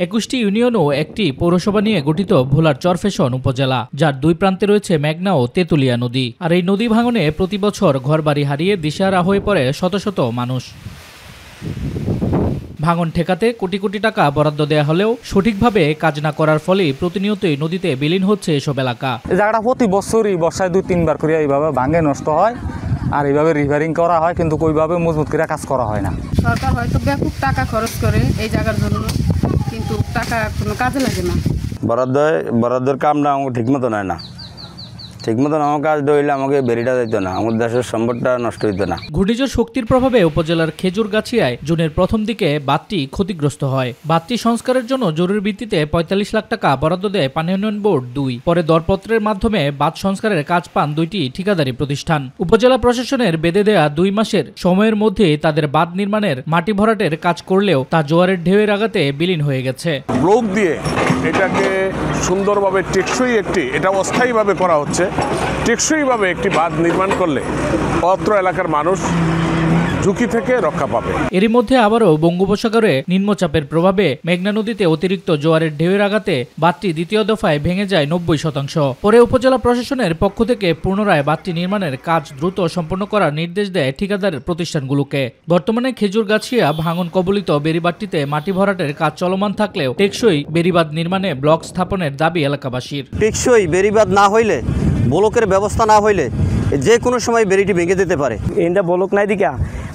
21টি union ও একটি পৌরসভা নিয়ে গঠিত ভোলার চরফ্যাশন উপজেলা, যার দুই প্রান্তে রয়েছে মেঘনা ও তেঁতুলিয়া নদী। আর এই নদী ভাঙনে প্রতি বছর ঘরবাড়ি হারিয়ে দিশেহারা হয়ে পড়ে শত শত মানুষ। ভাঙন ঠেকাতে কোটি কোটি টাকা বরাদ্দ দেওয়া হলেও সঠিকভাবে কাজ না করার ফলে প্রতিনিয়তই নদীতে বিলীন হচ্ছে এসব এলাকা। এই জায়গাটা প্রতি বছরই বর্ষায় 2-3 বার করে এইভাবে ভাঙে নষ্ট হয়, আর এইভাবে রিপেয়ারিং করা হয়, কিন্তু ওইভাবে মজবুত করে কাজ করা হয় না। সরকার হয়তো ব্যাপক টাকা খরচ করে এই জায়গার জন্য, কিন্তু টাকা কোনো কাজে লাগে না। বরাদ্দের কামটা আমাকে ঠিকমতো নেয় না। ঠিকমতো আমার কাজ হইলে আমাকে বেরিটা দিত না, আমার দেশের সম্পদটা নষ্ট হইতো না। ঘূর্ণিঝড় শক্তির প্রভাবে উপজেলার খেজুরগাছিয়ায় জুনের প্রথম দিকে বাঁধটি ক্ষতিগ্রস্ত হয়। বাঁধটি সংস্কারের জন্য জরুরি ভিত্তিতে 45 লাখ টাকা বরাদ্দ দেয় পানি উন্নয়ন বোর্ড 2। পরে দরপত্রের মাধ্যমে বাঁধ সংস্কারের কাজ পান 2টি ঠিকাদারি প্রতিষ্ঠান। উপজেলা প্রশাসনের বেঁধে দেয়া 2 মাসের সময়ের মধ্যে তাদের বাঁধ নির্মাণের মাটি ভরাটের কাজ করলেও তা জোয়ারের ঢেউয়ের আঘাতে বিলীন হয়ে গেছে। ব্লক দিয়ে এটাকে সুন্দরভাবে টেকসই এটা অস্থায়ীভাবে করা হচ্ছে। টেকসইভাবে একটি বাঁধ নির্মাণ করলে অত্র এলাকার মানুষ ঝুঁকি থেকে রক্ষা পাবে। এরই মধ্যে আবারও বঙ্গোপসাগরে নিম্নচাপের প্রভাবে মেঘনা নদীতে অতিরিক্ত জোয়ারের ঢেউয়ের আঘাতে বাঁধটি দ্বিতীয় দফায় ভেঙে যায় 90%। পরে উপজেলা প্রশাসনের পক্ষ থেকে পুনরায় বাঁধটি নির্মাণের কাজ দ্রুত সম্পন্ন করার নির্দেশ দেয় ঠিকাদার প্রতিষ্ঠানগুলোকে। বর্তমানে খেজুরগাছিয়া ভাঙন কবলিত বেড়িবাঁধটিতে মাটি ভরাটের কাজ চলমান থাকলেও টেকসই বেড়িবাঁধ নির্মাণে ব্লক স্থাপনের দাবি এলাকাবাসীর। টেকসই বেড়িবাঁধ না হইলে, ব্লকের ব্যবস্থা না হইলে যে কোনো সময় বেড়িটি ভেঙে যেতে পারে। এটা ব্লক নাই দিকে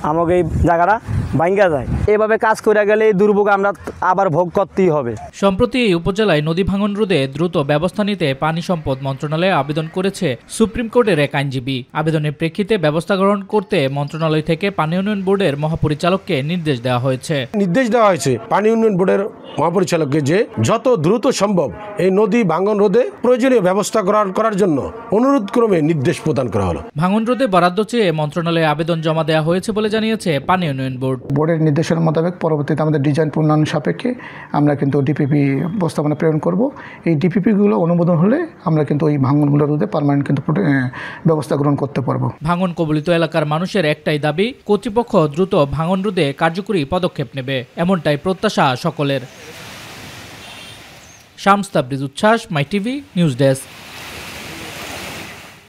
আমাকে এই জায়গাটা ভাঙ্গা যায়। এভাবে কাজ করে গেলে এই দুর্ভোগ আমরা আবার ভোগ করতেই হবে। সম্প্রতি এই উপজেলায় নদী ভাঙন রোধে দ্রুত ব্যবস্থা নিতে পানি সম্পদ মন্ত্রণালয়ে আবেদন করেছে সুপ্রিম কোর্টের এক আইনজীবী। আবেদনের প্রেক্ষিতে ব্যবস্থা গ্রহণ করতে মন্ত্রণালয় থেকে পানি উন্নয়ন বোর্ডের মহাপরিচালককে নির্দেশ দেওয়া হয়েছে। পানি উন্নয়ন বোর্ডের মহাপরিচালককে যে যত দ্রুত সম্ভব এই নদী ভাঙন রোধে প্রয়োজনীয় ব্যবস্থা করার জন্য অনুরোধ ক্রমে নির্দেশ প্রদান করা হলো। ভাঙন রোধে বরাদ্দ চেয়ে মন্ত্রণালয়ে আবেদন জমা দেওয়া হয়েছে বলে জানিয়েছে পানি উন্নয়ন বোর্ড। বোর্ডের নির্দেশনা মোতাবেক পরবর্তীতে আমাদের ডিজাইন প্রণয়ন সাপেক্ষে আমরা কিন্তু ডিপিপি প্রস্তাবনা প্রেরণ করব। এই ডিপিপিগুলো অনুমোদন হলে আমরা কিন্তু ওই ভাঙনগুলো রোধে পার্মানেন্ট কিন্তু ব্যবস্থা গ্রহণ করতে পারবো। ভাঙন কবলিত এলাকার মানুষের একটাই দাবি, কর্তৃপক্ষ দ্রুত ভাঙন রোধে কার্যকরী পদক্ষেপ নেবে, এমনটাই প্রত্যাশা সকলের। শামস তাবরিজ উচ্ছ্বাস, মাই টিভি নিউজ ডেস্ক।